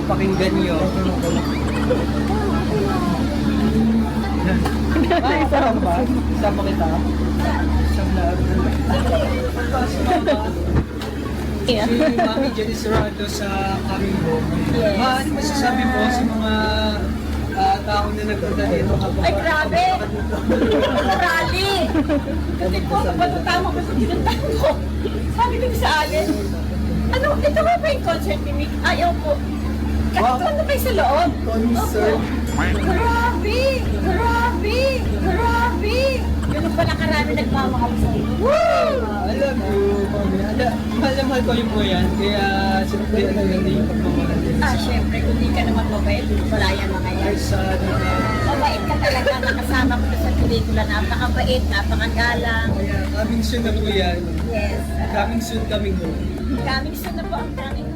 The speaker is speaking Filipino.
pakinggan niyo. Sama ba? Sama kita? Sa vlog. Si Mami Jenny Serrado sa aming home. Ano masasabi po sa mga tao na nagpunta dito? Ay, grabe! Rally! Kasi po, patutama ko sa tinatang ko. Sabi ko sa alin, ano, ito nga ba yung concert ni Mick? Ayaw po. Kahit ano kayo sa loob? Concert. Grabe! Grabe! Grabe! Ganun pala karami nagmamahal sa iyo. Woo! I love you, Mami. Mahal na mahal ko yung po yan. Kaya siyempre, ano lang din yung pagmamahal din. Syempre, kung di ka naman mabait, wala yan mga yan. Ay, sana. Mabait ka talaga, nakasama ko na sa pelikula. Napakabait, napakagalang. Kaya coming soon na po yan. Yes. Coming soon, coming home. Coming soon na po ang coming